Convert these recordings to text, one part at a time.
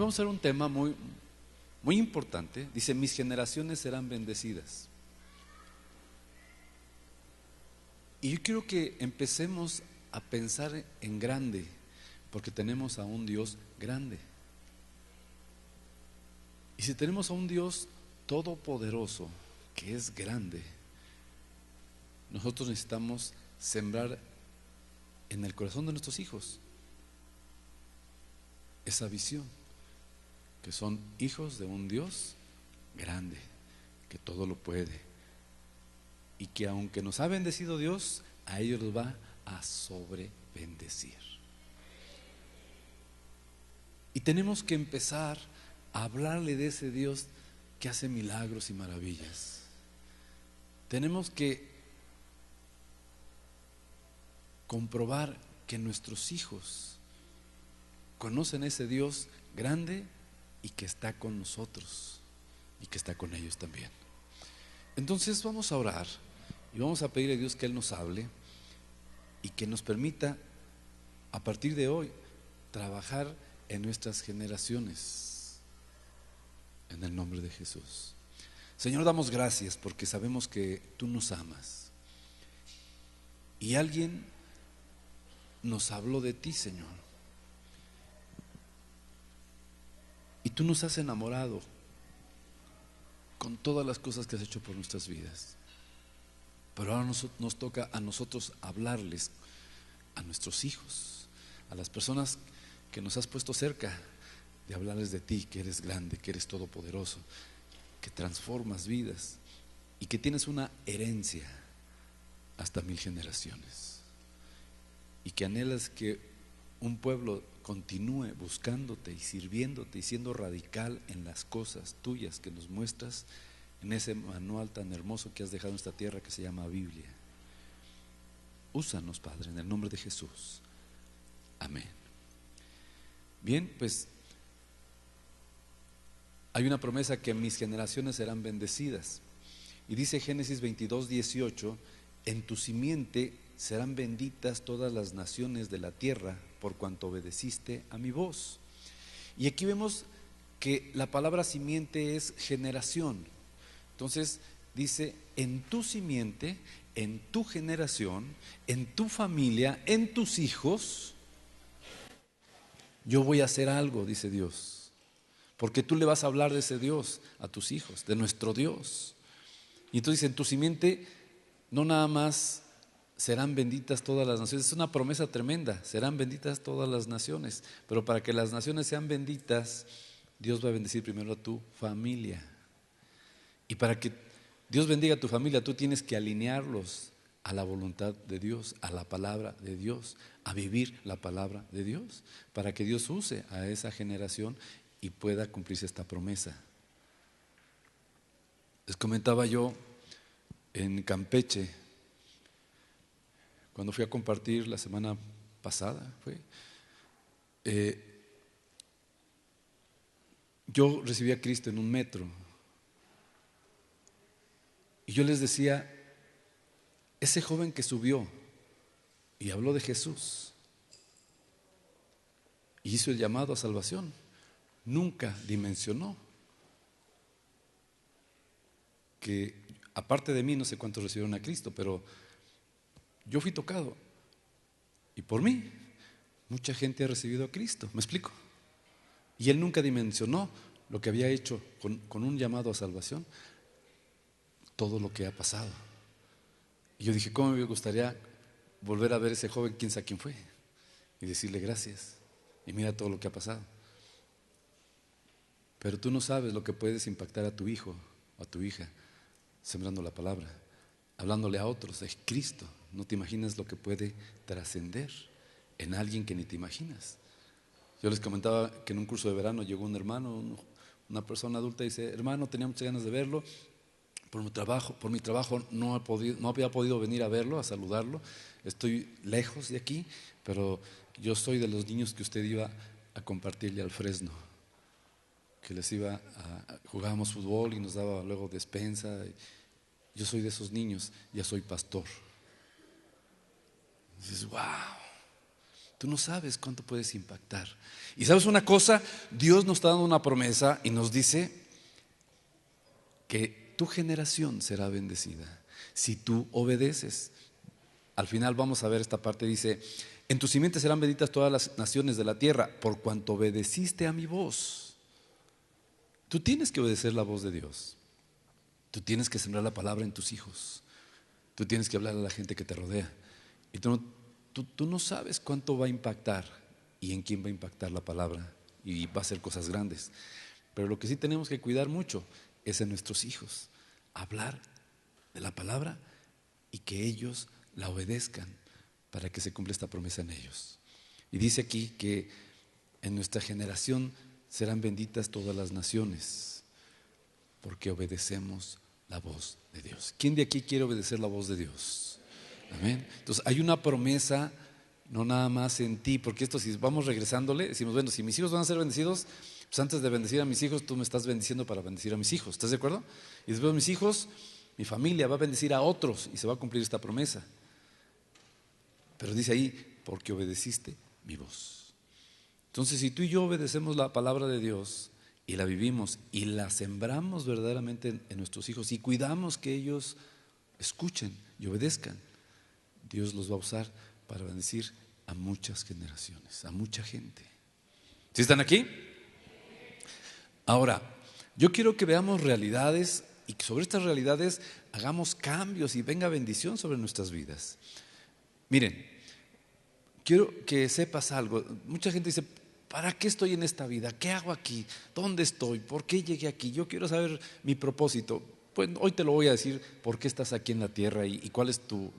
vamos a ver un tema muy importante. Dice, mis generaciones serán bendecidas. Y yo quiero que empecemos a pensar en grande, porque tenemos a un Dios grande. Y si tenemos a un Dios todopoderoso, que es grande, nosotros necesitamos sembrar en el corazón de nuestros hijos esa visión, que son hijos de un Dios grande, que todo lo puede, y que aunque nos ha bendecido Dios, a ellos los va a sobrebendecir. Y tenemos que empezar a hablarle de ese Dios que hace milagros y maravillas. Tenemos que comprobar que nuestros hijos conocen a ese Dios grande y que está con nosotros y que está con ellos también. Entonces vamos a orar y vamos a pedirle a Dios que Él nos hable y que nos permita a partir de hoy trabajar en nuestras generaciones, en el nombre de Jesús. Señor, damos gracias porque sabemos que Tú nos amas y alguien nos habló de Ti, Señor, y Tú nos has enamorado con todas las cosas que has hecho por nuestras vidas. Pero ahora nos toca a nosotros hablarles a nuestros hijos, a las personas que nos has puesto cerca, de hablarles de Ti, que eres grande, que eres todopoderoso, que transformas vidas y que tienes una herencia hasta 1000 generaciones, y que anhelas que un pueblo continúe buscándote y sirviéndote y siendo radical en las cosas tuyas que nos muestras en ese manual tan hermoso que has dejado en esta tierra que se llama Biblia. Úsanos, Padre, en el nombre de Jesús. Amén. Bien, pues hay una promesa que mis generaciones serán bendecidas. Y dice Génesis 22:18, en tu simiente serán benditas todas las naciones de la tierra por cuanto obedeciste a mi voz. Y aquí vemos que la palabra simiente es generación. Entonces dice, en tu simiente, en tu generación, en tu familia, en tus hijos, yo voy a hacer algo, dice Dios. Porque tú le vas a hablar de ese Dios a tus hijos, de nuestro Dios. Y entonces en tu simiente no nada más serán benditas todas las naciones, es una promesa tremenda, serán benditas todas las naciones, pero para que las naciones sean benditas, Dios va a bendecir primero a tu familia. Y para que Dios bendiga a tu familia, tú tienes que alinearlos a la voluntad de Dios, a la palabra de Dios, a vivir la palabra de Dios, para que Dios use a esa generación y pueda cumplirse esta promesa. Les comentaba yo en Campeche, cuando fui a compartir la semana pasada, yo recibí a Cristo en un metro y yo les decía, ese joven que subió y habló de Jesús y hizo el llamado a salvación, nunca dimensionó que aparte de mí no sé cuántos recibieron a Cristo, pero yo fui tocado y por mí mucha gente ha recibido a Cristo, ¿me explico? Y él nunca dimensionó lo que había hecho con un llamado a salvación, todo lo que ha pasado. Y yo dije, ¿cómo me gustaría volver a ver a ese joven, quién sabe quién fue, y decirle gracias, y mira todo lo que ha pasado? Pero tú no sabes lo que puedes impactar a tu hijo o a tu hija sembrando la palabra, hablándole a otros de Cristo. No te imaginas lo que puede trascender en alguien que ni te imaginas. Yo les comentaba que en un curso de verano llegó un hermano, una persona adulta, y dice, hermano, tenía muchas ganas de verlo, por mi trabajo no había podido venir a verlo, a saludarlo, estoy lejos de aquí, pero yo soy de los niños que usted iba a compartirle al Fresno, que les jugábamos fútbol y nos daba luego despensa. Yo soy de esos niños, ya soy pastor. Y dices, wow. Tú no sabes cuánto puedes impactar. Y sabes una cosa, Dios nos está dando una promesa y nos dice que tu generación será bendecida si tú obedeces. Al final vamos a ver esta parte, dice: en tu simiente serán benditas todas las naciones de la tierra, por cuanto obedeciste a mi voz. Tú tienes que obedecer la voz de Dios. Tú tienes que sembrar la palabra en tus hijos. Tú tienes que hablar a la gente que te rodea. Y tú no sabes cuánto va a impactar y en quién va a impactar la palabra, y va a hacer cosas grandes. Pero lo que sí tenemos que cuidar mucho es en nuestros hijos, hablar de la palabra y que ellos la obedezcan para que se cumpla esta promesa en ellos. Y dice aquí que en nuestra generación serán benditas todas las naciones, porque obedecemos la voz de Dios. ¿Quién de aquí quiere obedecer la voz de Dios? Amén. Entonces hay una promesa, no nada más en ti, porque esto, si vamos regresándole, decimos, bueno, si mis hijos van a ser bendecidos, pues antes de bendecir a mis hijos, tú me estás bendiciendo para bendecir a mis hijos. ¿Estás de acuerdo? Y después mis hijos, mi familia va a bendecir a otros y se va a cumplir esta promesa. Pero dice ahí, porque obedeciste mi voz. Entonces, si tú y yo obedecemos la palabra de Dios y la vivimos y la sembramos verdaderamente en nuestros hijos y cuidamos que ellos escuchen y obedezcan, Dios los va a usar para bendecir a muchas generaciones, a mucha gente. ¿Sí están aquí? Ahora, yo quiero que veamos realidades y que sobre estas realidades hagamos cambios y venga bendición sobre nuestras vidas. Miren, quiero que sepas algo. Mucha gente dice, ¿para qué estoy en esta vida? ¿Qué hago aquí? ¿Dónde estoy? ¿Por qué llegué aquí? Yo quiero saber mi propósito. Pues hoy te lo voy a decir, por qué estás aquí en la tierra y cuál es tu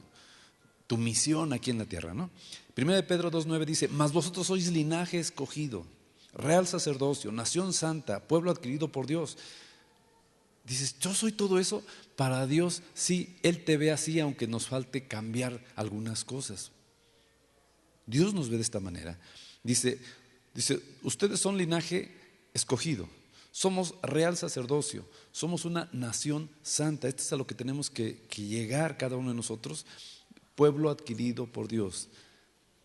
misión aquí en la tierra, ¿no? Primera de Pedro 2:9 dice: mas vosotros sois linaje escogido, real sacerdocio, nación santa, pueblo adquirido por Dios. Dices, yo soy todo eso. Para Dios, sí, Él te ve así, aunque nos falte cambiar algunas cosas. Dios nos ve de esta manera. Dice, ustedes son linaje escogido, somos real sacerdocio, somos una nación santa. Esto es a lo que tenemos que llegar cada uno de nosotros. Pueblo adquirido por Dios.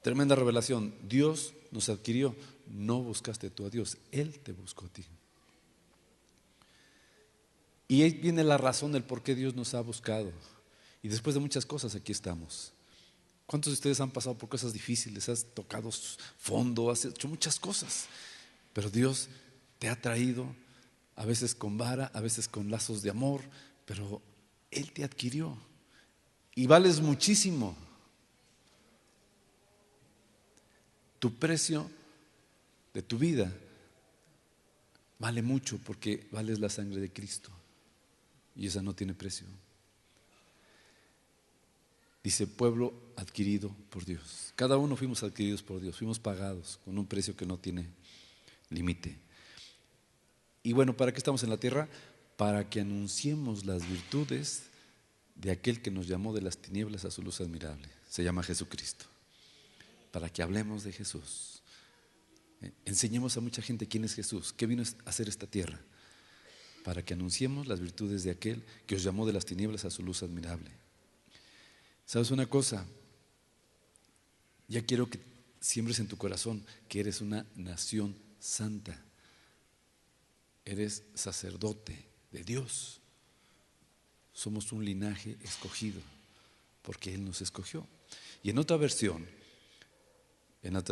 Tremenda revelación. Dios nos adquirió. No buscaste tú a Dios, Él te buscó a ti. Y ahí viene la razón del por qué Dios nos ha buscado. Y después de muchas cosas, aquí estamos. ¿Cuántos de ustedes han pasado por cosas difíciles? Has tocado fondo, has hecho muchas cosas. Pero Dios te ha traído, a veces con vara, a veces con lazos de amor, pero Él te adquirió. Y vales muchísimo. Tu precio de tu vida vale mucho, porque vales la sangre de Cristo. Y esa no tiene precio. Dice, pueblo adquirido por Dios. Cada uno fuimos adquiridos por Dios, fuimos pagados con un precio que no tiene límite. Y bueno, ¿para qué estamos en la tierra? Para que anunciemos las virtudes de aquel que nos llamó de las tinieblas a su luz admirable. Se llama Jesucristo. Para que hablemos de Jesús. Enseñemos a mucha gente quién es Jesús, qué vino a hacer esta tierra. Para que anunciemos las virtudes de aquel que os llamó de las tinieblas a su luz admirable. ¿Sabes una cosa? Ya quiero que siembres en tu corazón que eres una nación santa. Eres sacerdote de Dios. Somos un linaje escogido, porque Él nos escogió. Y en otra versión, en la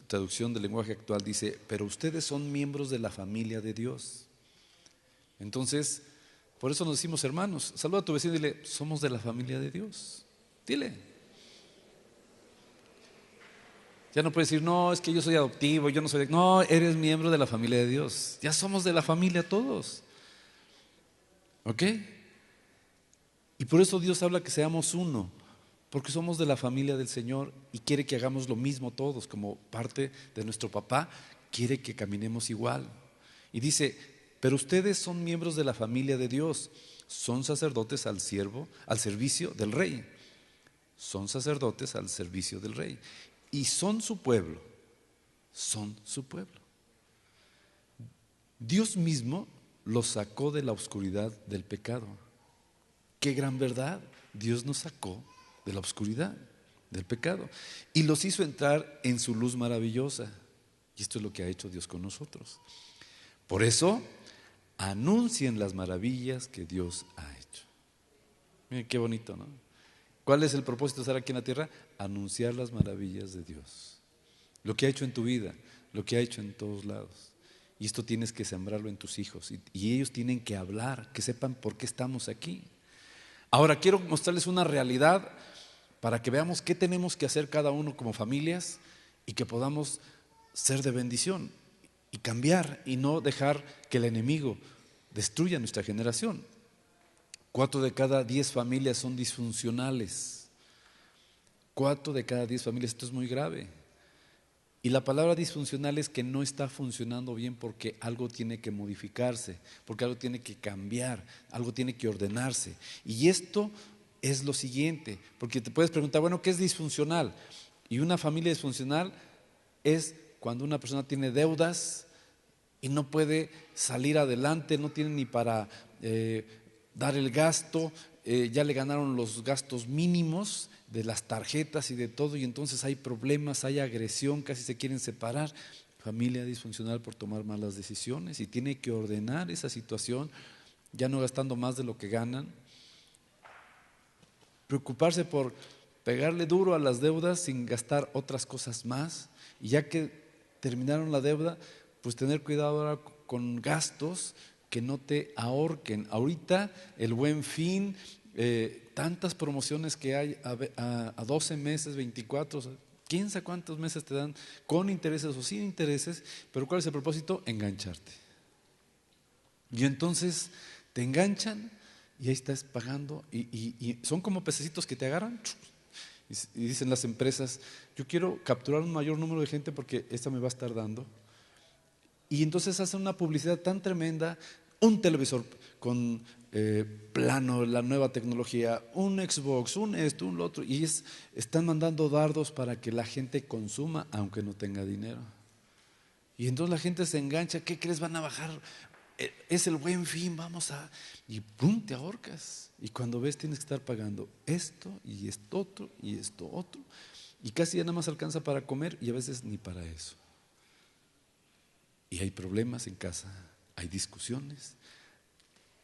traducción del lenguaje actual, dice: pero ustedes son miembros de la familia de Dios. Entonces, por eso nos decimos hermanos. Saluda a tu vecino y dile: somos de la familia de Dios. Dile. Ya no puedes decir, no, es que yo soy adoptivo, yo no soy. No, eres miembro de la familia de Dios. Ya somos de la familia todos. ¿Ok? Y por eso Dios habla que seamos uno, porque somos de la familia del Señor y quiere que hagamos lo mismo todos, como parte de nuestro papá, quiere que caminemos igual. Y dice: pero ustedes son miembros de la familia de Dios, son sacerdotes al servicio del Rey. Son sacerdotes al servicio del Rey. Y son su pueblo. Son su pueblo. Dios mismo los sacó de la oscuridad del pecado. Qué gran verdad. Dios nos sacó de la oscuridad del pecado. Y los hizo entrar en su luz maravillosa. Y esto es lo que ha hecho Dios con nosotros. Por eso, anuncien las maravillas que Dios ha hecho. Miren qué bonito, ¿no? ¿Cuál es el propósito de estar aquí en la tierra? Anunciar las maravillas de Dios. Lo que ha hecho en tu vida, lo que ha hecho en todos lados. Y esto tienes que sembrarlo en tus hijos. Y ellos tienen que hablar, que sepan por qué estamos aquí. Ahora quiero mostrarles una realidad para que veamos qué tenemos que hacer cada uno como familias y que podamos ser de bendición y cambiar y no dejar que el enemigo destruya nuestra generación. 4 de cada 10 familias son disfuncionales. 4 de cada 10 familias, esto es muy grave. Y la palabra disfuncional es que no está funcionando bien porque algo tiene que modificarse, porque algo tiene que cambiar, algo tiene que ordenarse. Y esto es lo siguiente, porque te puedes preguntar, bueno, ¿qué es disfuncional? Y una familia disfuncional es cuando una persona tiene deudas y no puede salir adelante, no tiene ni para dar el gasto, ya le ganaron los gastos mínimos de las tarjetas y de todo, y entonces hay problemas, hay agresión, casi se quieren separar. Familia disfuncional por tomar malas decisiones, y tiene que ordenar esa situación, ya no gastando más de lo que ganan. Preocuparse por pegarle duro a las deudas sin gastar otras cosas más, y ya que terminaron la deuda, pues tener cuidado ahora con gastos que no te ahorquen. Ahorita el Buen Fin, tantas promociones que hay a 12 meses, 24, quién sabe cuántos meses te dan, con intereses o sin intereses, pero ¿cuál es el propósito? Engancharte. Y entonces te enganchan y ahí estás pagando y son como pececitos que te agarran. Y dicen las empresas, yo quiero capturar un mayor número de gente porque esta me va a estar dando. Y entonces hacen una publicidad tan tremenda, un televisor con plano, la nueva tecnología, un Xbox, un esto, un lo otro, y están mandando dardos para que la gente consuma aunque no tenga dinero. Y entonces la gente se engancha, ¿qué crees? Van a bajar, es el Buen Fin, vamos a… Y ¡pum!, te ahorcas. Y cuando ves tienes que estar pagando esto y esto otro y esto otro. Y casi ya nada más alcanza para comer y a veces ni para eso. Y hay problemas en casa, hay discusiones,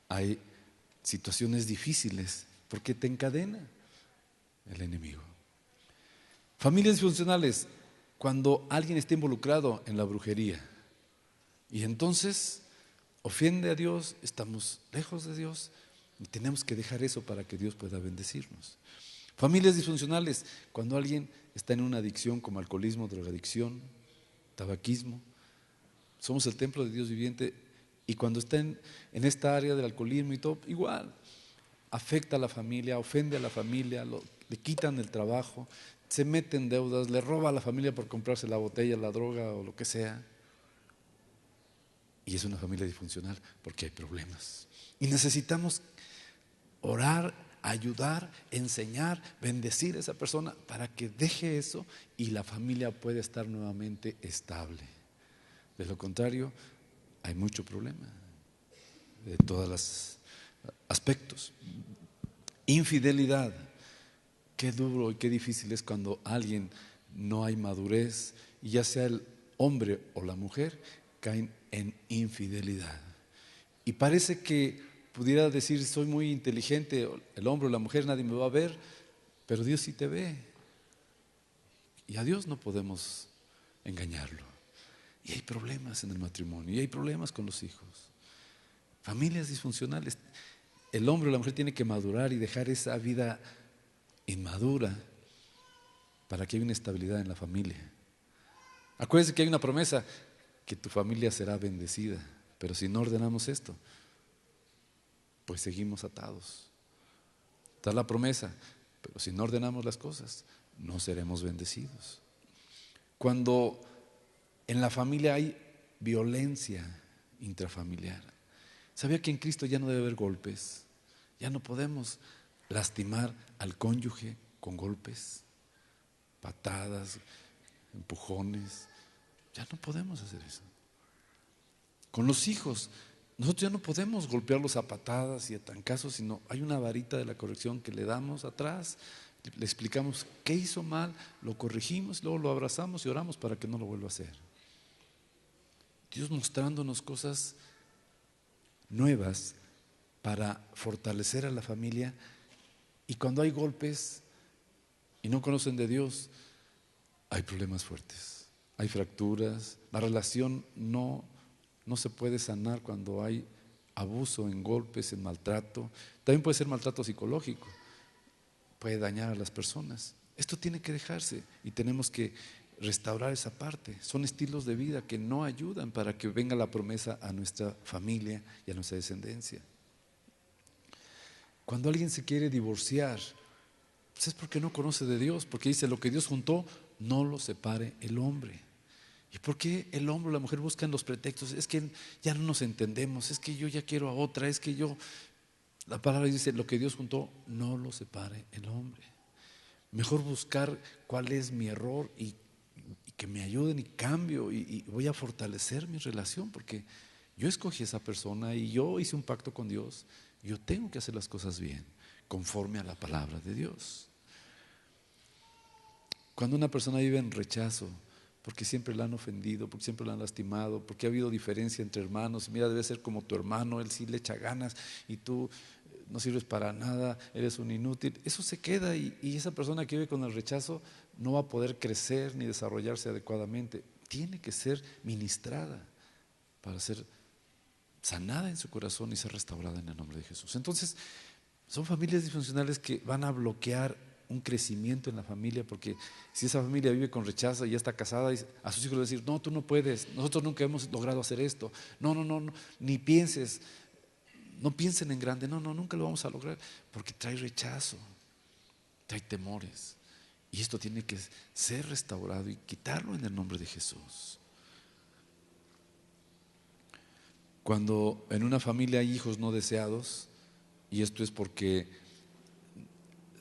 hay situaciones difíciles, porque te encadena el enemigo. Familias disfuncionales, cuando alguien está involucrado en la brujería y entonces ofende a Dios, estamos lejos de Dios y tenemos que dejar eso para que Dios pueda bendecirnos. Familias disfuncionales, cuando alguien está en una adicción como alcoholismo, drogadicción, tabaquismo. Somos el templo de Dios viviente, y cuando está en esta área del alcoholismo y todo, igual, afecta a la familia, ofende a la familia, le quitan el trabajo, se mete en deudas, le roba a la familia por comprarse la botella, la droga o lo que sea. Y es una familia disfuncional porque hay problemas. Y necesitamos orar, ayudar, enseñar, bendecir a esa persona para que deje eso y la familia pueda estar nuevamente estable. De lo contrario, hay mucho problema de todos los aspectos. Infidelidad. Qué duro y qué difícil es cuando alguien no hay madurez, y ya sea el hombre o la mujer caen en infidelidad. Y parece que pudiera decir, soy muy inteligente, el hombre o la mujer, nadie me va a ver, pero Dios sí te ve. Y a Dios no podemos engañarlo. Y hay problemas en el matrimonio, y hay problemas con los hijos. Familias disfuncionales. El hombre o la mujer tiene que madurar y dejar esa vida inmadura para que haya una estabilidad en la familia. Acuérdense que hay una promesa, que tu familia será bendecida, pero si no ordenamos esto, pues seguimos atados. Está la promesa, pero si no ordenamos las cosas, no seremos bendecidos. Cuando en la familia hay violencia intrafamiliar, ¿sabía que en Cristo ya no debe haber golpes? Ya no podemos lastimar al cónyuge con golpes, patadas, empujones. Ya no podemos hacer eso. Con los hijos, nosotros ya no podemos golpearlos a patadas y a trancazos, sino hay una varita de la corrección que le damos atrás Le explicamos qué hizo mal, lo corregimos, luego lo abrazamos y oramos para que no lo vuelva a hacer. Dios mostrándonos cosas nuevas para fortalecer a la familia. Y cuando hay golpes y no conocen de Dios, hay problemas fuertes, hay fracturas, la relación no se puede sanar cuando hay abuso, en golpes, en maltrato. También puede ser maltrato psicológico, puede dañar a las personas. Esto tiene que dejarse y tenemos que restaurar esa parte. Son estilos de vida que no ayudan para que venga la promesa a nuestra familia y a nuestra descendencia. Cuando alguien se quiere divorciar, pues es porque no conoce de Dios, porque dice: lo que Dios juntó, no lo separe el hombre. ¿Y por qué el hombre o la mujer buscan los pretextos? Es que ya no nos entendemos, es que yo ya quiero a otra, es que yo… La palabra dice: lo que Dios juntó, no lo separe el hombre. Mejor buscar cuál es mi error y que me ayuden y cambio y voy a fortalecer mi relación, porque yo escogí a esa persona y yo hice un pacto con Dios. Yo tengo que hacer las cosas bien, conforme a la palabra de Dios. Cuando una persona vive en rechazo, porque siempre la han ofendido, porque siempre la han lastimado, porque ha habido diferencia entre hermanos, mira, debe ser como tu hermano, él sí le echa ganas y tú no sirves para nada, eres un inútil. Eso se queda y esa persona que vive con el rechazo no va a poder crecer ni desarrollarse adecuadamente. Tiene que ser ministrada para ser sanada en su corazón y ser restaurada en el nombre de Jesús. Entonces, son familias disfuncionales que van a bloquear un crecimiento en la familia, porque si esa familia vive con rechazo y ya está casada, a sus hijos les va a decir: no, tú no puedes, nosotros nunca hemos logrado hacer esto, no, ni pienses, no piensen en grande, no, nunca lo vamos a lograr, porque trae rechazo, trae temores, y esto tiene que ser restaurado y quitarlo en el nombre de Jesús. Cuando en una familia hay hijos no deseados, y esto es porque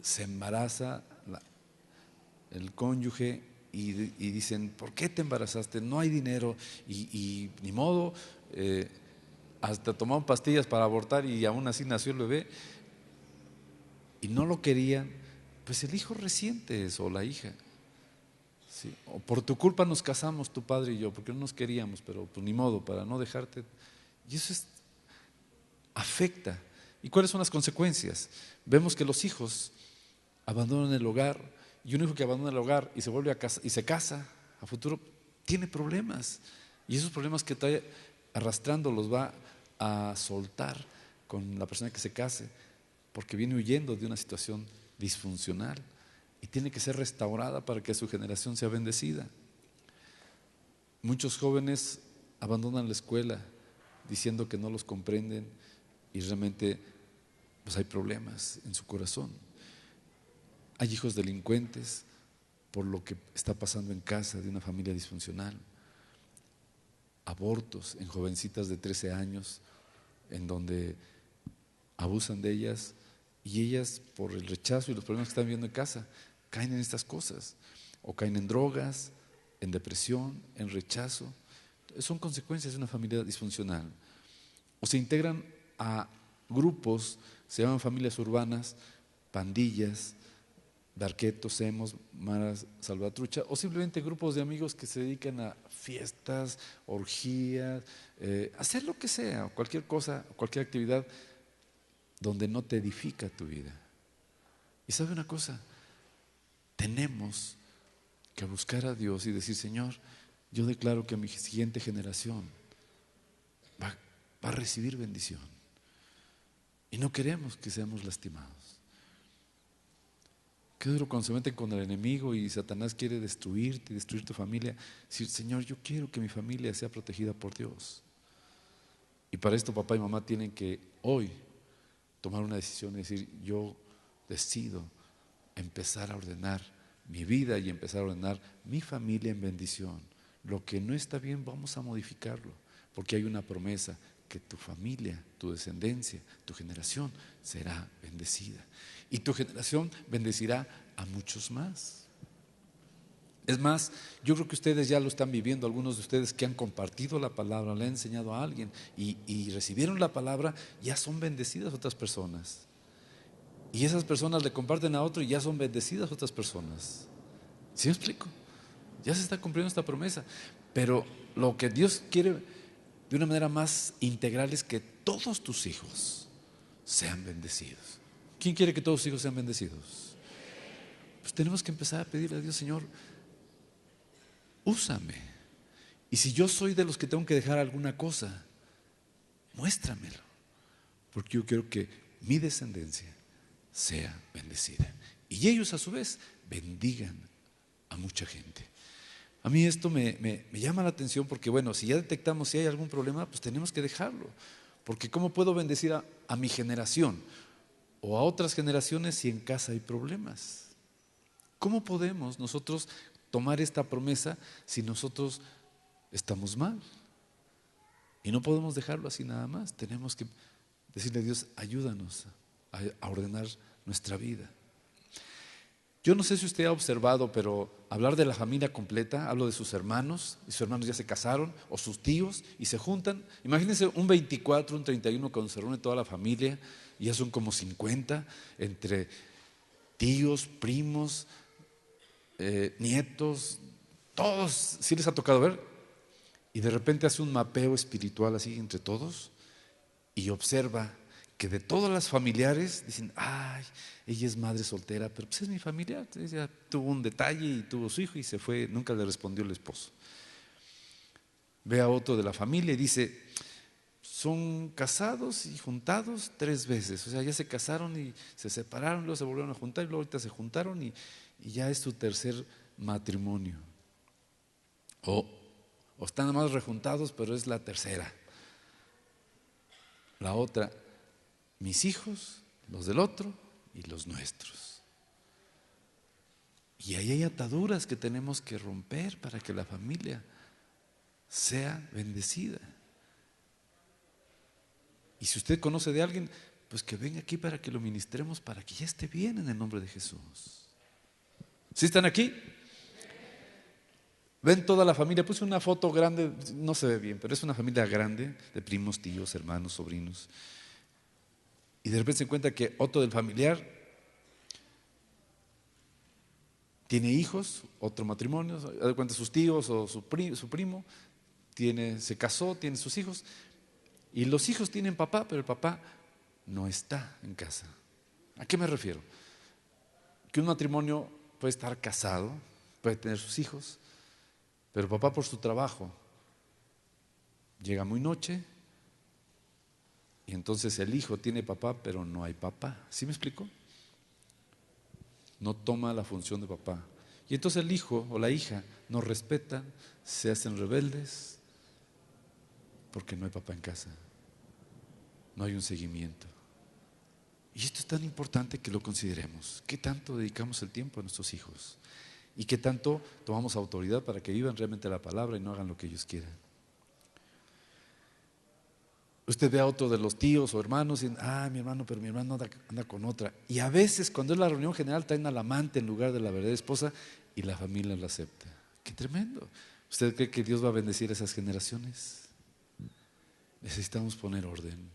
se embaraza el cónyuge y dicen: ¿por qué te embarazaste? No hay dinero y ni modo, hasta tomaron pastillas para abortar y aún así nació el bebé y no lo querían. Pues el hijo resiente eso, o la hija, ¿sí? O por tu culpa nos casamos tu padre y yo, porque no nos queríamos, pero pues ni modo, para no dejarte. Y eso afecta. ¿Y cuáles son las consecuencias? Vemos que los hijos abandonan el hogar, y un hijo que abandona el hogar y se vuelve a casa y se casa a futuro tiene problemas, y esos problemas que trae arrastrando los va a soltar con la persona que se case, porque viene huyendo de una situación disfuncional y tiene que ser restaurada para que su generación sea bendecida. Muchos jóvenes abandonan la escuela diciendo que no los comprenden y realmente pues hay problemas en su corazón. Hay hijos delincuentes por lo que está pasando en casa de una familia disfuncional. Abortos en jovencitas de 13 años en donde abusan de ellas, y ellas, por el rechazo y los problemas que están viviendo en casa, caen en estas cosas, o caen en drogas, en depresión, en rechazo. Son consecuencias de una familia disfuncional. O se integran a grupos, se llaman familias urbanas, pandillas, darquetos, emos, maras, salvatrucha, o simplemente grupos de amigos que se dedican a fiestas, orgías, hacer lo que sea, cualquier cosa, cualquier actividad donde no te edifica tu vida. Y sabe una cosa, tenemos que buscar a Dios y decir: Señor, yo declaro que mi siguiente generación va a recibir bendición, y no queremos que seamos lastimados. Qué duro cuando se meten con el enemigo y Satanás quiere destruirte y destruir tu familia. Decir: Señor, yo quiero que mi familia sea protegida por Dios. Y para esto papá y mamá tienen que hoy tomar una decisión y decir: yo decido empezar a ordenar mi vida y empezar a ordenar mi familia en bendición. Lo que no está bien vamos a modificarlo, porque hay una promesa que tu familia, tu descendencia, tu generación será bendecida, y tu generación bendecirá a muchos más. Es más, yo creo que ustedes ya lo están viviendo, algunos de ustedes que han compartido la palabra, le han enseñado a alguien y recibieron la palabra, ya son bendecidas otras personas. Y esas personas le comparten a otro y ya son bendecidas otras personas. ¿Sí me explico? Ya se está cumpliendo esta promesa. Pero lo que Dios quiere de una manera más integral es que todos tus hijos sean bendecidos. ¿Quién quiere que todos sus hijos sean bendecidos? Pues tenemos que empezar a pedirle a Dios: Señor, úsame. Y si yo soy de los que tengo que dejar alguna cosa, muéstramelo. Porque yo quiero que mi descendencia sea bendecida. Y ellos a su vez bendigan a mucha gente. A mí esto me llama la atención porque, bueno, si ya detectamos si hay algún problema, pues tenemos que dejarlo. Porque ¿cómo puedo bendecir a mi generación o a otras generaciones si en casa hay problemas? ¿Cómo podemos nosotros tomar esta promesa si nosotros estamos mal? Y no podemos dejarlo así nada más. Tenemos que decirle a Dios: ayúdanos a ordenar nuestra vida. Yo no sé si usted ha observado, pero hablar de la familia completa, hablo de sus hermanos, y sus hermanos ya se casaron, o sus tíos, y se juntan. Imagínense un 24, un 31, cuando se reúne toda la familia, y ya son como 50, entre tíos, primos, nietos, todos. ¿Sí les ha tocado ver? Y de repente hace un mapeo espiritual así entre todos, y observa que de todas las familiares dicen: ay, ella es madre soltera, pero pues es mi familiar. Ella tuvo un detalle y tuvo su hijo y se fue, nunca le respondió el esposo. Ve a otro de la familia y dice: son casados y juntados 3 veces. O sea, ya se casaron y se separaron, luego se volvieron a juntar y luego ahorita se juntaron y ya es su tercer matrimonio. O están nada más rejuntados, pero es la tercera. La otra: mis hijos, los del otro y los nuestros. Y ahí hay ataduras que tenemos que romper para que la familia sea bendecida. Y si usted conoce de alguien, pues que venga aquí para que lo ministremos, para que ya esté bien en el nombre de Jesús. ¿Sí están aquí? Ven toda la familia. Puse una foto grande, no se ve bien, pero es una familia grande de primos, tíos, hermanos, sobrinos. Y de repente se encuentra que otro del familiar tiene hijos, otro matrimonio, de cuenta sus tíos o su primo, se casó, tiene sus hijos, y los hijos tienen papá, pero el papá no está en casa. ¿A qué me refiero? Que un matrimonio puede estar casado, puede tener sus hijos, pero el papá por su trabajo llega muy noche y entonces el hijo tiene papá, pero no hay papá. ¿Sí me explico? No toma la función de papá. Y entonces el hijo o la hija no respetan, se hacen rebeldes porque no hay papá en casa. No hay un seguimiento. Y esto es tan importante que lo consideremos. ¿Qué tanto dedicamos el tiempo a nuestros hijos? ¿Y qué tanto tomamos autoridad para que vivan realmente la palabra y no hagan lo que ellos quieran? Usted ve a otro de los tíos o hermanos y dicen: mi hermano, pero mi hermano anda con otra. Y a veces cuando es la reunión general traen al amante en lugar de la verdadera esposa y la familia lo acepta. ¡Qué tremendo! ¿Usted cree que Dios va a bendecir a esas generaciones? Necesitamos poner orden.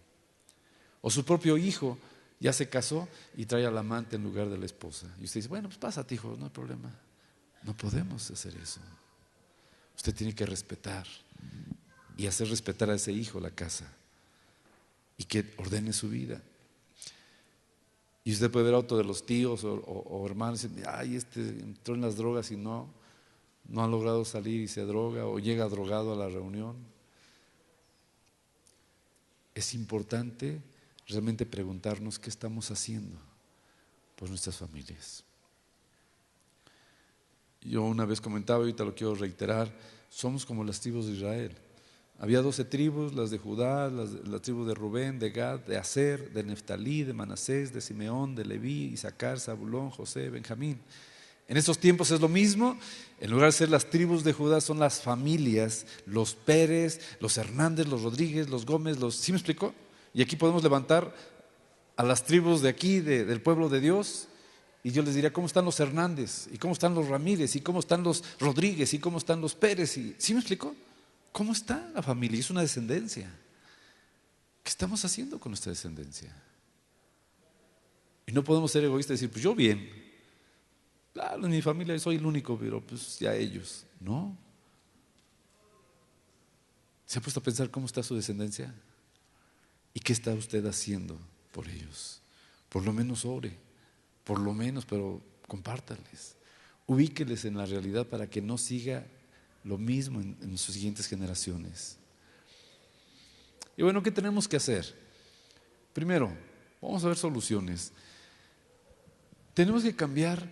O su propio hijo ya se casó y trae al amante en lugar de la esposa. Y usted dice: bueno, pues pásate, hijo, no hay problema. No podemos hacer eso. Usted tiene que respetar y hacer respetar a ese hijo la casa y que ordene su vida. Y usted puede ver a otro de los tíos o hermanos y decir: ay, este entró en las drogas y no ha logrado salir y se droga, o llega drogado a la reunión. Es importante realmente preguntarnos qué estamos haciendo por nuestras familias. Yo una vez comentaba, ahorita lo quiero reiterar: somos como las tribus de Israel. Había 12 tribus, las de Judá, la tribu de Rubén, de Gad, de Aser, de Neftalí, de Manasés, de Simeón, de Leví, Isaacar, Zabulón, José, Benjamín. En estos tiempos es lo mismo. En lugar de ser las tribus de Judá, son las familias, los Pérez, los Hernández, los Rodríguez, los Gómez, ¿sí me explicó? Y aquí podemos levantar a las tribus de aquí, del pueblo de Dios, y yo les diría: ¿cómo están los Hernández? ¿Y cómo están los Ramírez? ¿Y cómo están los Rodríguez? ¿Y cómo están los Pérez? ¿Sí me explicó? ¿Cómo está la familia? Es una descendencia. ¿Qué estamos haciendo con nuestra descendencia? Y no podemos ser egoístas y decir, pues yo bien. Claro, en mi familia soy el único, pero pues ya ellos. No. ¿Se ha puesto a pensar cómo está su descendencia? ¿Y qué está usted haciendo por ellos? Por lo menos ore, por lo menos, pero compártales. Ubíqueles en la realidad para que no siga lo mismo en sus siguientes generaciones. Y bueno, ¿qué tenemos que hacer? Primero, vamos a ver soluciones. Tenemos que cambiar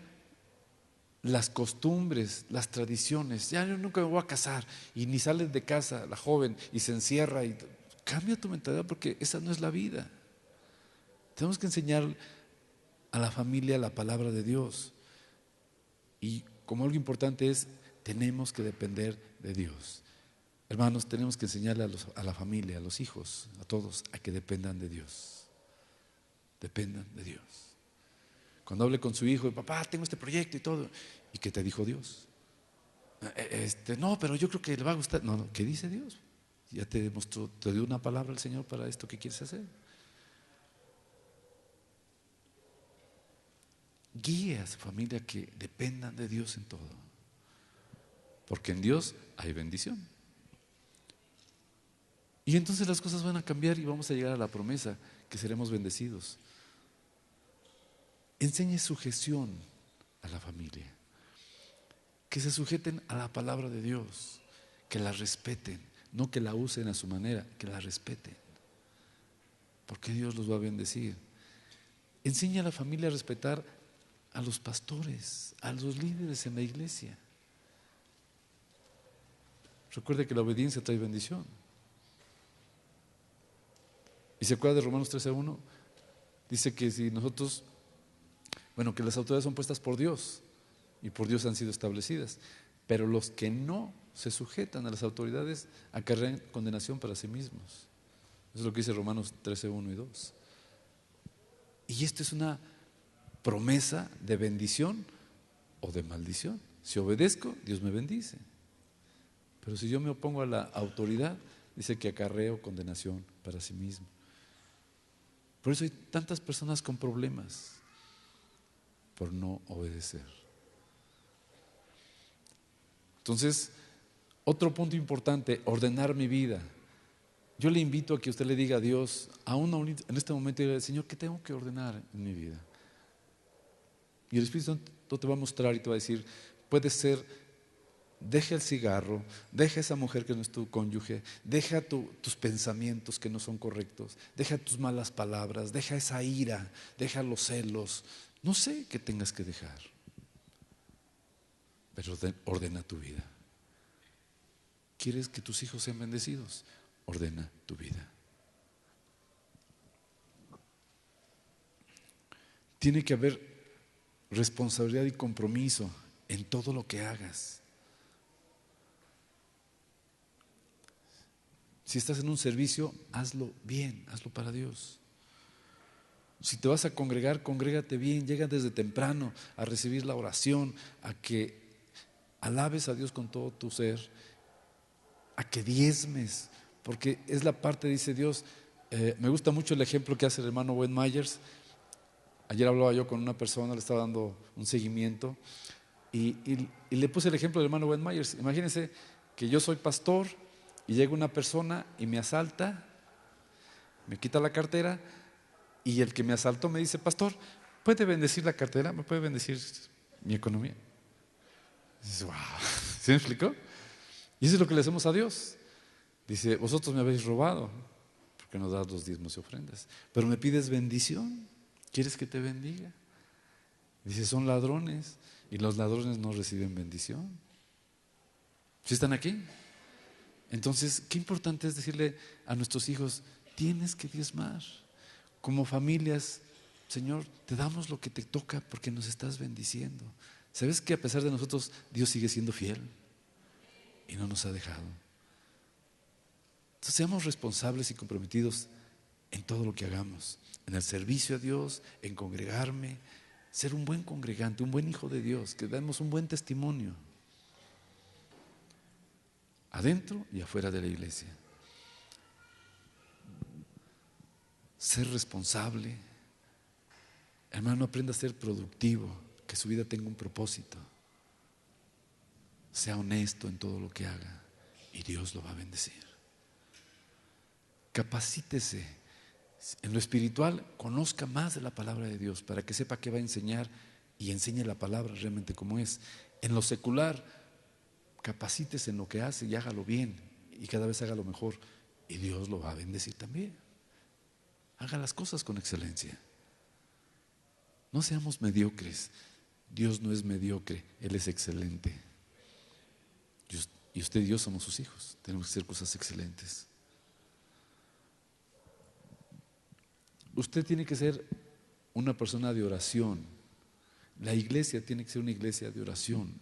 las costumbres, las tradiciones. Ya yo nunca me voy a casar y ni sales de casa la joven y se encierra. Cambia tu mentalidad porque esa no es la vida. Tenemos que enseñar a la familia la palabra de Dios. Y como algo importante es, tenemos que depender de Dios. Hermanos, tenemos que enseñarle a la familia, a los hijos, a todos, a que dependan de Dios. Dependan de Dios. Cuando hable con su hijo, papá, tengo este proyecto y todo. ¿Y qué te dijo Dios? No, pero yo creo que le va a gustar. No, ¿qué dice Dios? Ya te demostró, te dio una palabra el Señor para esto que quieres hacer. Guíe a su familia que dependan de Dios en todo. Porque en Dios hay bendición. Y entonces las cosas van a cambiar y vamos a llegar a la promesa que seremos bendecidos. Enseñe sujeción a la familia. Que se sujeten a la palabra de Dios. Que la respeten. No que la usen a su manera, que la respeten. Porque Dios los va a bendecir. Enseña a la familia a respetar a los pastores, a los líderes en la iglesia. Recuerde que la obediencia trae bendición. ¿Y se acuerda de Romanos 13:1? Dice que si nosotros, bueno, que las autoridades son puestas por Dios y por Dios han sido establecidas, pero los que no se sujetan a las autoridades acarrean condenación para sí mismos. Eso es lo que dice Romanos 13:1 y 2. Y esto es una promesa de bendición o de maldición. Si obedezco, Dios me bendice. Pero si yo me opongo a la autoridad, dice que acarreo condenación para sí mismo. Por eso hay tantas personas con problemas por no obedecer. Entonces, otro punto importante, ordenar mi vida. Yo le invito a que usted le diga a Dios, aún en este momento, Señor, ¿qué tengo que ordenar en mi vida? Y el Espíritu Santo te va a mostrar y te va a decir, puede ser, deja el cigarro, deja esa mujer que no es tu cónyuge, deja tus pensamientos que no son correctos, deja tus malas palabras, deja esa ira, deja los celos, no sé qué tengas que dejar, pero ordena tu vida. ¿Quieres que tus hijos sean bendecidos? Ordena tu vida. Tiene que haber responsabilidad y compromiso en todo lo que hagas. Si estás en un servicio, hazlo bien, hazlo para Dios. Si te vas a congregar, congrégate bien, llega desde temprano a recibir la oración, a que alabes a Dios con todo tu ser, a que diezmes, porque es la parte, dice Dios. Me gusta mucho el ejemplo que hace el hermano Wayne Myers. Ayer hablaba yo con una persona, le estaba dando un seguimiento y le puse el ejemplo del hermano Wayne Myers. Imagínense que yo soy pastor y llega una persona y me asalta, me quita la cartera y el que me asaltó me dice, pastor, ¿puede bendecir la cartera? ¿Me puede bendecir mi economía? Y dices, wow, ¿sí me explicó? Y eso es lo que le hacemos a Dios. Dice, vosotros me habéis robado porque nos das los diezmos y ofrendas, pero me pides bendición, ¿quieres que te bendiga? Dice, son ladrones y los ladrones no reciben bendición. ¿Sí están aquí? Entonces, qué importante es decirle a nuestros hijos, tienes que diezmar. Como familias, Señor, te damos lo que te toca porque nos estás bendiciendo. ¿Sabes que a pesar de nosotros, Dios sigue siendo fiel y no nos ha dejado? Entonces, seamos responsables y comprometidos en todo lo que hagamos, en el servicio a Dios, en congregarme, ser un buen congregante, un buen hijo de Dios, que demos un buen testimonio adentro y afuera de la iglesia. Ser responsable, Hermano, aprenda a ser productivo, que su vida tenga un propósito. Sea honesto en todo lo que haga y Dios lo va a bendecir. Capacítese en lo espiritual, conozca más de la palabra de Dios para que sepa qué va a enseñar y enseñe la palabra realmente como es. En lo secular, capacítese en lo que hace y hágalo bien y cada vez hágalo mejor y Dios lo va a bendecir también. Haga las cosas con excelencia. No seamos mediocres. Dios no es mediocre, Él es excelente. Y usted y yo somos sus hijos. Tenemos que hacer cosas excelentes. Usted tiene que ser una persona de oración. La iglesia tiene que ser una iglesia de oración.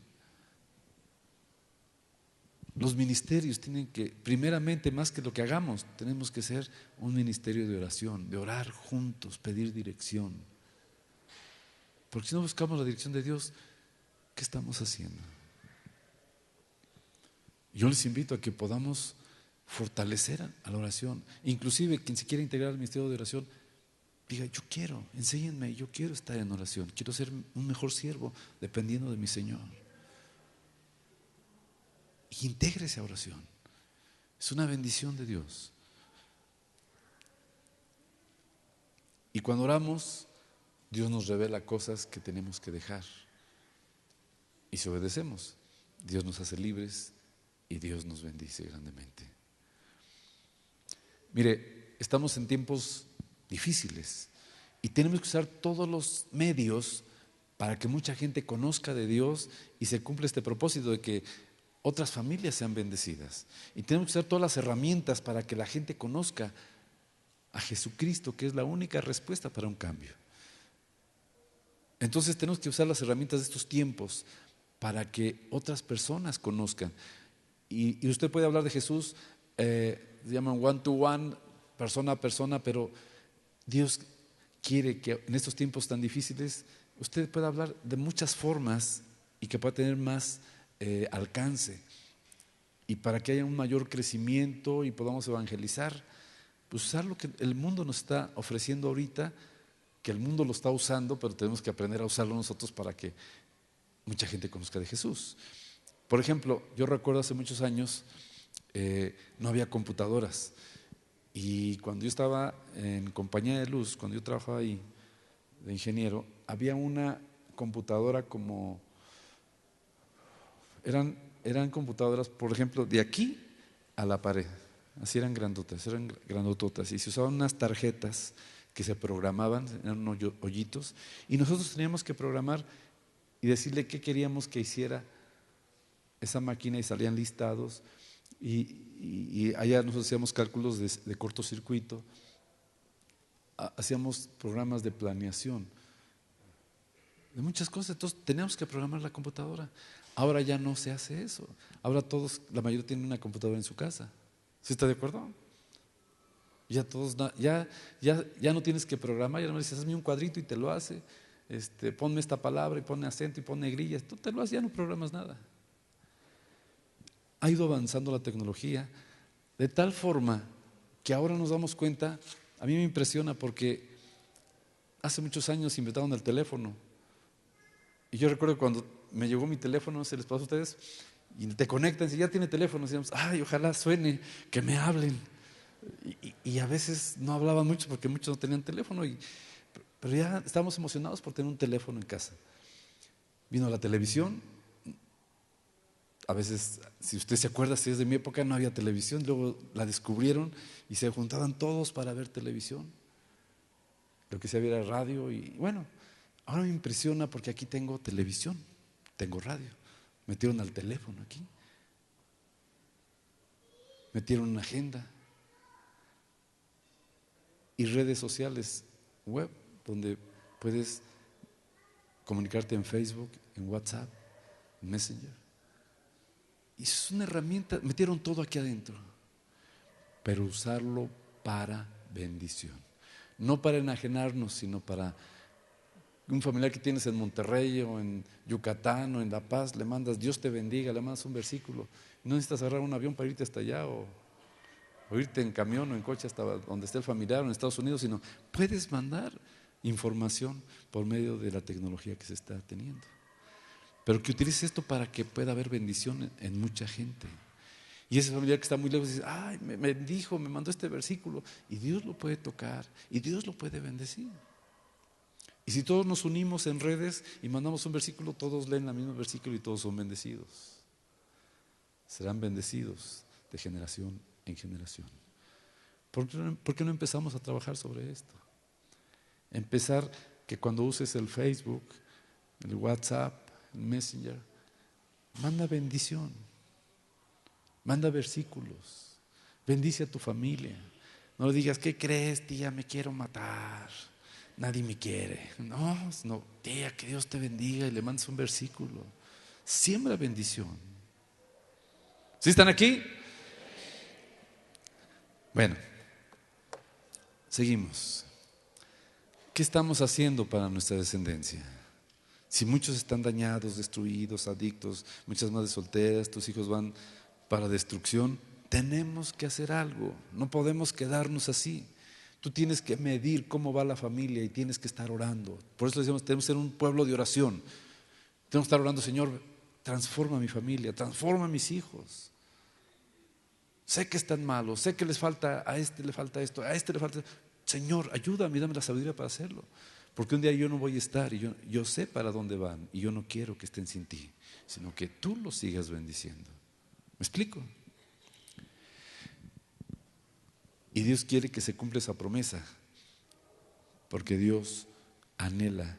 Los ministerios tienen que, primeramente, más que lo que hagamos, tenemos que ser un ministerio de oración, de orar juntos, pedir dirección. Porque si no buscamos la dirección de Dios, ¿qué estamos haciendo? Yo les invito a que podamos fortalecer a la oración. Inclusive quien se quiera integrar al ministerio de oración, diga, yo quiero, enséñenme, yo quiero estar en oración, quiero ser un mejor siervo dependiendo de mi Señor. Y intégrese a oración. Es una bendición de Dios. Y cuando oramos, Dios nos revela cosas que tenemos que dejar. Y si obedecemos, Dios nos hace libres y Dios nos bendice grandemente. Mire, estamos en tiempos difíciles y tenemos que usar todos los medios para que mucha gente conozca de Dios y se cumpla este propósito de que otras familias sean bendecidas. Y tenemos que usar todas las herramientas para que la gente conozca a Jesucristo, que es la única respuesta para un cambio. Entonces tenemos que usar las herramientas de estos tiempos para que otras personas conozcan. Y usted puede hablar de Jesús, se llaman one to one, persona a persona, pero Dios quiere que en estos tiempos tan difíciles usted pueda hablar de muchas formas y que pueda tener más alcance. Y para que haya un mayor crecimiento y podamos evangelizar, pues usar lo que el mundo nos está ofreciendo ahorita, que el mundo lo está usando, pero tenemos que aprender a usarlo nosotros para que mucha gente conozca de Jesús. Por ejemplo, yo recuerdo hace muchos años no había computadoras y cuando yo estaba en Compañía de Luz, cuando yo trabajaba ahí de ingeniero, había una computadora como eran computadoras, por ejemplo, de aquí a la pared, así eran grandototas y se usaban unas tarjetas que se programaban, eran hoyitos y nosotros teníamos que programar y decirle qué queríamos que hiciera esa máquina y salían listados y allá nosotros hacíamos cálculos de cortocircuito, hacíamos programas de planeación, de muchas cosas, entonces teníamos que programar la computadora. Ahora ya no se hace eso, ahora todos, la mayoría tienen una computadora en su casa. ¿Sí está de acuerdo? Ya todos, ya no tienes que programar, ya no me dices, hazme un cuadrito y te lo hace, ponme esta palabra y pone acento y pone grillas, tú te lo haces, ya no programas nada. Ha ido avanzando la tecnología de tal forma que ahora nos damos cuenta, a mí me impresiona porque hace muchos años inventaron el teléfono y yo recuerdo cuando me llegó mi teléfono, se les pasó a ustedes y te conectan y ya tiene teléfono, y decíamos, ay, ojalá suene, que me hablen y a veces no hablaban mucho porque muchos no tenían teléfono pero ya estábamos emocionados por tener un teléfono en casa. Vino la televisión. A veces, si usted se acuerda, si es de mi época, no había televisión, luego la descubrieron y se juntaban todos para ver televisión. Lo que se había era radio y bueno, ahora me impresiona porque aquí tengo televisión, tengo radio, metieron al teléfono aquí, metieron una agenda y redes sociales web donde puedes comunicarte en Facebook, en WhatsApp, en Messenger. Y es una herramienta, metieron todo aquí adentro, pero usarlo para bendición. No para enajenarnos, sino para un familiar que tienes en Monterrey o en Yucatán o en La Paz, le mandas, Dios te bendiga, le mandas un versículo. No necesitas agarrar un avión para irte hasta allá o irte en camión o en coche hasta donde esté el familiar o en Estados Unidos, sino puedes mandar información por medio de la tecnología que se está teniendo. Pero que utilice esto para que pueda haber bendición en mucha gente. Y ese familiar que está muy lejos dice, ay, me dijo, me mandó este versículo, y Dios lo puede tocar, y Dios lo puede bendecir. Y si todos nos unimos en redes y mandamos un versículo, todos leen el mismo versículo y todos son bendecidos. Serán bendecidos de generación en generación. ¿Por qué no empezamos a trabajar sobre esto? Empezar que cuando uses el Facebook, el WhatsApp, el Messenger, manda bendición, manda versículos, bendice a tu familia. No le digas, ¿qué crees, tía? Me quiero matar, nadie me quiere. No, tía, que Dios te bendiga, y le mandes un versículo. Siembra bendición. ¿Sí están aquí? Bueno, seguimos. ¿Qué estamos haciendo para nuestra descendencia? Si muchos están dañados, destruidos, adictos, muchas madres solteras, tus hijos van para destrucción, tenemos que hacer algo. No podemos quedarnos así. Tú tienes que medir cómo va la familia y tienes que estar orando. Por eso decimos, tenemos que ser un pueblo de oración. Tenemos que estar orando, Señor, transforma mi familia, transforma mis hijos. Sé que están malos, sé que les falta, a este le falta esto, a este le falta esto. Señor, ayúdame, dame la sabiduría para hacerlo. Porque un día yo no voy a estar y yo sé para dónde van y yo no quiero que estén sin ti, sino que tú los sigas bendiciendo. ¿Me explico? Y Dios quiere que se cumpla esa promesa, porque Dios anhela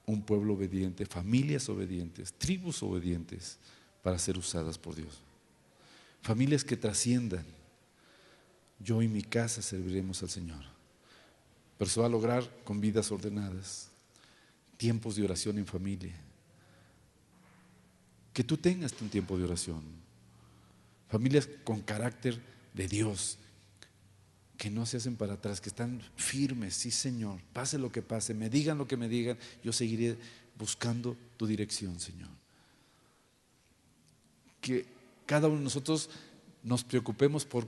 un pueblo obediente, familias obedientes, tribus obedientes para ser usadas por Dios. Familias que trasciendan. Yo y mi casa serviremos al Señor. Pero se va a lograr con vidas ordenadas, tiempos de oración en familia. Que tú tengas un tiempo de oración. Familias con carácter de Dios, que no se hacen para atrás, que están firmes. Sí, Señor, pase lo que pase, me digan lo que me digan, yo seguiré buscando tu dirección, Señor. Que cada uno de nosotros nos preocupemos por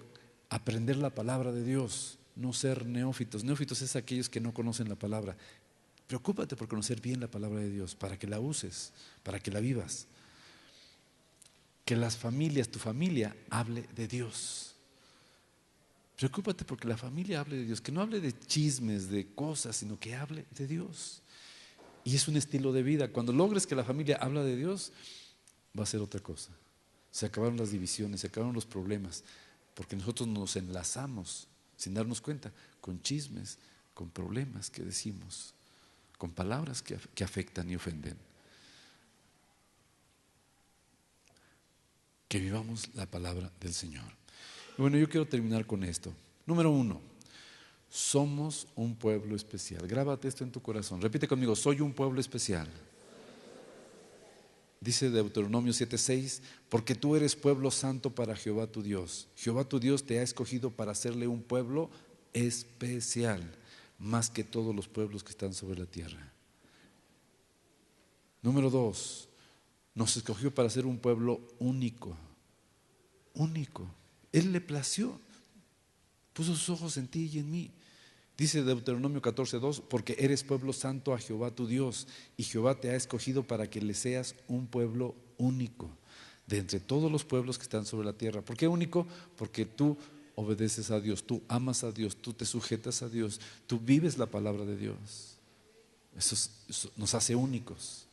aprender la palabra de Dios, no ser neófitos. Neófitos es aquellos que no conocen la palabra. Preocúpate por conocer bien la palabra de Dios, para que la uses, para que la vivas. Que las familias, tu familia, hable de Dios. Preocúpate porque la familia hable de Dios, que no hable de chismes, de cosas, sino que hable de Dios. Y es un estilo de vida. Cuando logres que la familia hable de Dios, va a ser otra cosa. Se acabaron las divisiones, se acabaron los problemas, porque nosotros nos enlazamos sin darnos cuenta con chismes, con problemas que decimos, con palabras que afectan y ofenden. Que vivamos la palabra del Señor. Y bueno, yo quiero terminar con esto. Número 1, somos un pueblo especial. Grábate esto en tu corazón. Repite conmigo, soy un pueblo especial. Dice Deuteronomio 7:6, porque tú eres pueblo santo para Jehová tu Dios. Jehová tu Dios te ha escogido para hacerle un pueblo especial, más que todos los pueblos que están sobre la tierra. Número 2, nos escogió para ser un pueblo único. Único. Él le plació, puso sus ojos en ti y en mí. Dice Deuteronomio 14:2, porque eres pueblo santo a Jehová tu Dios, y Jehová te ha escogido para que le seas un pueblo único de entre todos los pueblos que están sobre la tierra. ¿Por qué único? Porque tú obedeces a Dios, tú amas a Dios, tú te sujetas a Dios, tú vives la palabra de Dios. Eso nos hace únicos.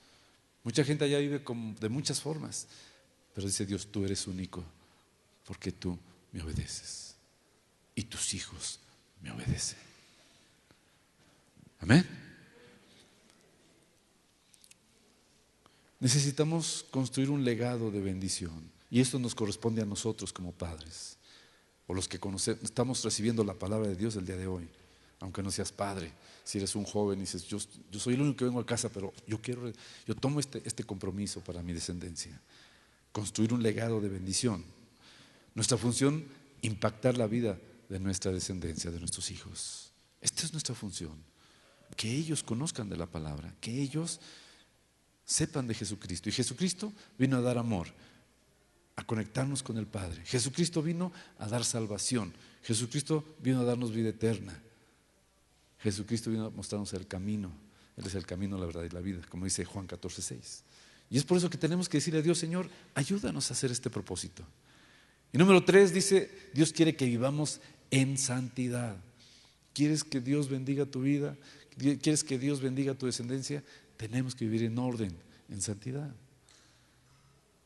Mucha gente allá vive de muchas formas, pero dice Dios, tú eres único porque tú me obedeces y tus hijos me obedecen. Amén. Necesitamos construir un legado de bendición y esto nos corresponde a nosotros como padres o los que estamos recibiendo la palabra de Dios el día de hoy. Aunque no seas padre, si eres un joven y dices, yo soy el único que vengo a casa, pero yo tomo este compromiso para mi descendencia, construir un legado de bendición. Nuestra función, impactar la vida de nuestra descendencia, de nuestros hijos. Esta es nuestra función, que ellos conozcan de la palabra, que ellos sepan de Jesucristo. Y Jesucristo vino a dar amor, a conectarnos con el Padre. Jesucristo vino a dar salvación. Jesucristo vino a darnos vida eterna. Jesucristo vino a mostrarnos el camino. Él es el camino, la verdad y la vida, como dice Juan 14:6. Y es por eso que tenemos que decirle a Dios: Señor, ayúdanos a hacer este propósito. Y número 3 dice: Dios quiere que vivamos en santidad. ¿Quieres que Dios bendiga tu vida? ¿Quieres que Dios bendiga tu descendencia? Tenemos que vivir en orden, en santidad.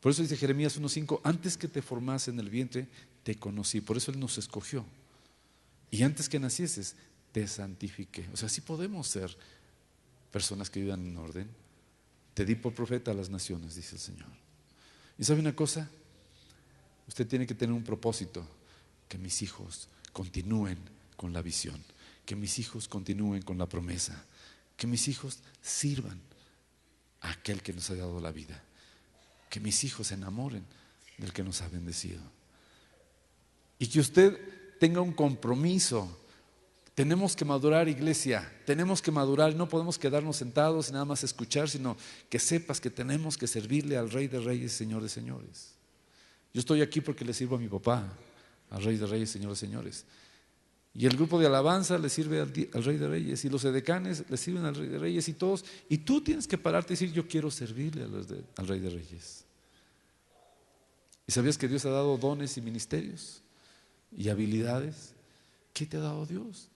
Por eso dice Jeremías 1:5: antes que te formase en el vientre, te conocí. Por eso Él nos escogió. Y antes que nacieses, te santifiqué. O sea, sí podemos ser personas que vivan en orden. Te di por profeta a las naciones, dice el Señor. ¿Y sabe una cosa? Usted tiene que tener un propósito: que mis hijos continúen con la visión, que mis hijos continúen con la promesa, que mis hijos sirvan a aquel que nos ha dado la vida, que mis hijos se enamoren del que nos ha bendecido. Y que usted tenga un compromiso. Tenemos que madurar, iglesia, tenemos que madurar. No podemos quedarnos sentados y nada más escuchar, sino que sepas que tenemos que servirle al Rey de Reyes, Señor de Señores. Yo estoy aquí porque le sirvo a mi papá, al Rey de Reyes, Señor de Señores. Y el grupo de alabanza le sirve al Rey de Reyes, y los edecanes le sirven al Rey de Reyes, y todos. Y tú tienes que pararte y decir: yo quiero servirle al Rey de Reyes. ¿Y sabías que Dios ha dado dones y ministerios y habilidades? ¿Qué te ha dado Dios?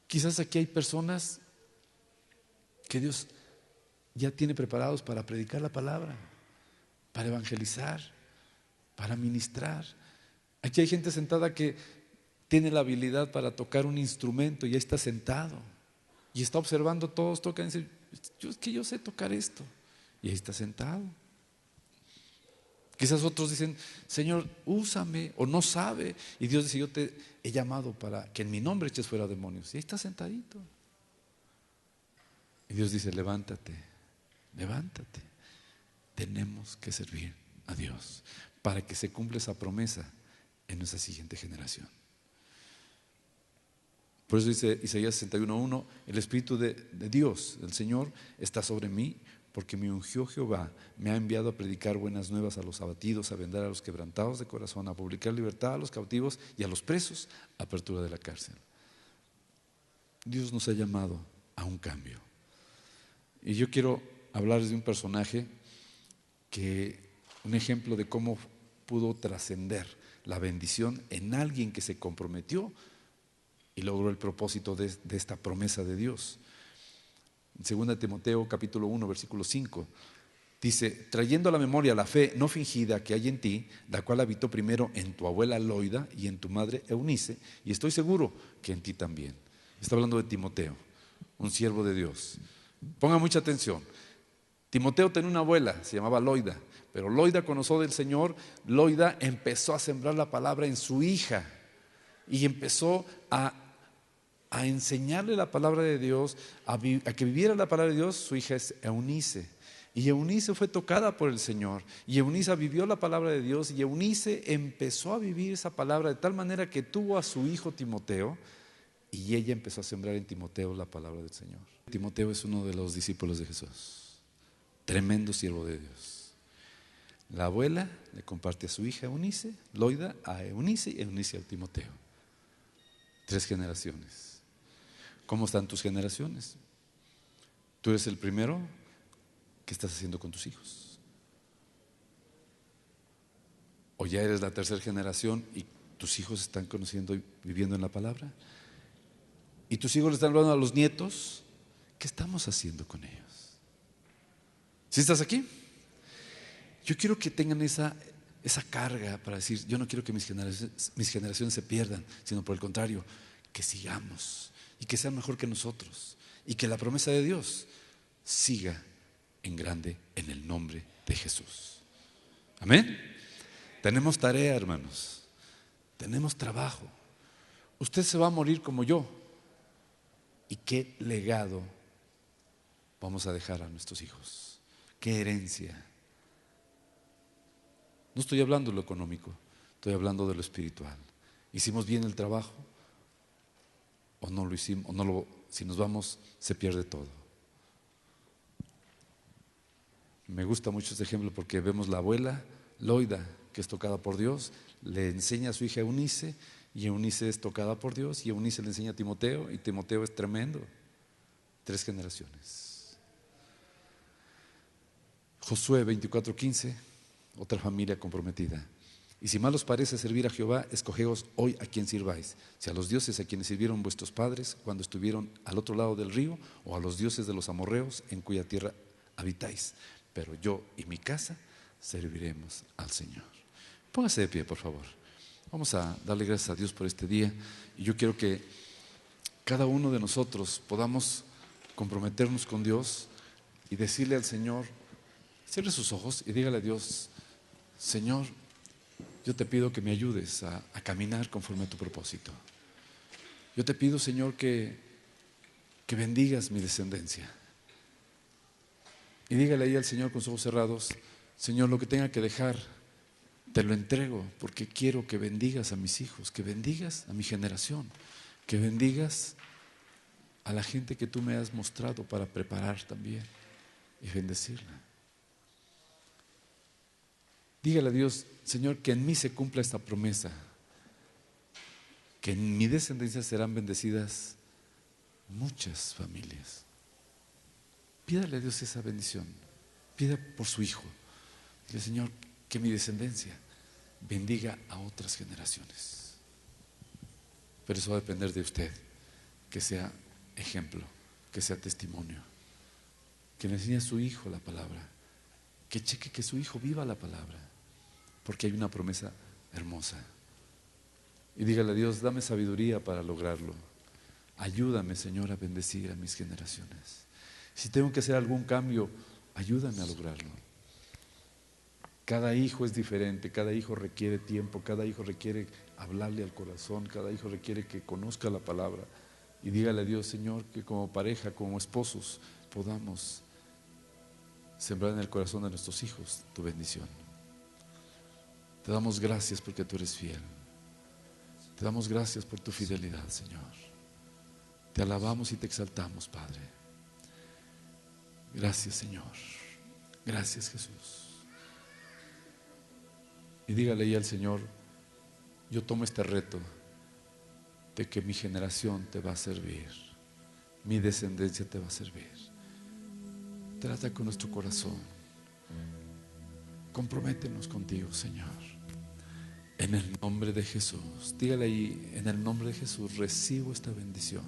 Quizás aquí hay personas que Dios ya tiene preparados para predicar la palabra, para evangelizar, para ministrar. Aquí hay gente sentada que tiene la habilidad para tocar un instrumento y ahí está sentado y está observando, todos tocan y dice: es que yo sé tocar esto, y ahí está sentado. Quizás otros dicen: Señor, úsame, o no sabe, y Dios dice: yo te he llamado para que en mi nombre eches fuera demonios, y ahí está sentadito. Y Dios dice: levántate, levántate. Tenemos que servir a Dios para que se cumpla esa promesa en nuestra siguiente generación. Por eso dice Isaías 61:1: el Espíritu de Dios, del Señor, está sobre mí, porque me ungió Jehová, me ha enviado a predicar buenas nuevas a los abatidos, a vendar a los quebrantados de corazón, a publicar libertad a los cautivos y a los presos, apertura de la cárcel. Dios nos ha llamado a un cambio. Y yo quiero hablarles de un personaje un ejemplo de cómo pudo trascender la bendición en alguien que se comprometió y logró el propósito de esta promesa de Dios. En 2 Timoteo capítulo 1 versículo 5 dice: trayendo a la memoria la fe no fingida que hay en ti, la cual habitó primero en tu abuela Loida y en tu madre Eunice, y estoy seguro que en ti también. Está hablando de Timoteo, un siervo de Dios. Ponga mucha atención. Timoteo tenía una abuela, se llamaba Loida, pero Loida conoció del Señor. Loida empezó a sembrar la palabra en su hija y empezó a enseñarle la palabra de Dios, a que viviera la palabra de Dios. Su hija es Eunice, y Eunice fue tocada por el Señor, y Eunice vivió la palabra de Dios, y Eunice empezó a vivir esa palabra de tal manera que tuvo a su hijo Timoteo, y ella empezó a sembrar en Timoteo la palabra del Señor. Timoteo es uno de los discípulos de Jesús, tremendo siervo de Dios. La abuela le comparte a su hija Eunice, Loida a Eunice, y Eunice a Timoteo. 3 generaciones. ¿Cómo están tus generaciones? ¿Tú eres el primero? ¿Qué estás haciendo con tus hijos? ¿O ya eres la 3ª generación y tus hijos están conociendo y viviendo en la palabra? ¿Y tus hijos le están hablando a los nietos? ¿Qué estamos haciendo con ellos? ¿Sí estás aquí? Yo quiero que tengan esa carga para decir: yo no quiero que mis generaciones se pierdan, sino por el contrario, que sigamos y que sean mejor que nosotros, y que la promesa de Dios siga en grande en el nombre de Jesús. Amén. Tenemos tarea, hermanos, tenemos trabajo. Usted se va a morir como yo, ¿y qué legado vamos a dejar a nuestros hijos? ¿Qué herencia? No estoy hablando de lo económico, estoy hablando de lo espiritual. ¿Hicimos bien el trabajo? ¿O no lo hicimos? Si nos vamos, se pierde todo. Me gusta mucho este ejemplo porque vemos la abuela Loida, que es tocada por Dios, le enseña a su hija Eunice, y Eunice es tocada por Dios, y Eunice le enseña a Timoteo, y Timoteo es tremendo. 3 generaciones. Josué 24:15, otra familia comprometida. Y si mal os parece servir a Jehová, escogeos hoy a quien sirváis, si a los dioses a quienes sirvieron vuestros padres cuando estuvieron al otro lado del río, o a los dioses de los amorreos en cuya tierra habitáis. Pero yo y mi casa serviremos al Señor. Póngase de pie, por favor. Vamos a darle gracias a Dios por este día. Y yo quiero que cada uno de nosotros podamos comprometernos con Dios y decirle al Señor, cierre sus ojos y dígale a Dios: Señor, yo te pido que me ayudes a caminar conforme a tu propósito. Yo te pido, Señor, que bendigas mi descendencia. Y dígale ahí al Señor con sus ojos cerrados: Señor, lo que tenga que dejar, te lo entrego, porque quiero que bendigas a mis hijos, que bendigas a mi generación, que bendigas a la gente que tú me has mostrado para preparar también y bendecirla. Dígale a Dios: Señor, que en mí se cumpla esta promesa, que en mi descendencia serán bendecidas muchas familias. Pídale a Dios esa bendición, pida por su hijo. Dile: Señor, que mi descendencia bendiga a otras generaciones. Pero eso va a depender de usted, que sea ejemplo, que sea testimonio, que le enseñe a su hijo la palabra, que cheque que su hijo viva la palabra, porque hay una promesa hermosa. Y dígale a Dios: dame sabiduría para lograrlo. Ayúdame, Señor, a bendecir a mis generaciones. Si tengo que hacer algún cambio, ayúdame a lograrlo. Cada hijo es diferente, cada hijo requiere tiempo, cada hijo requiere hablarle al corazón, cada hijo requiere que conozca la palabra. Y dígale a Dios: Señor, que como pareja, como esposos, podamos sembrar en el corazón de nuestros hijos tu bendición. Te damos gracias porque tú eres fiel. Te damos gracias por tu fidelidad, Señor. Te alabamos y te exaltamos, Padre. Gracias, Señor. Gracias, Jesús. Y dígale ahí al Señor: yo tomo este reto de que mi generación te va a servir, mi descendencia te va a servir. Trata con nuestro corazón. Comprométenos contigo, Señor. En el nombre de Jesús. Dígale ahí: en el nombre de Jesús recibo esta bendición.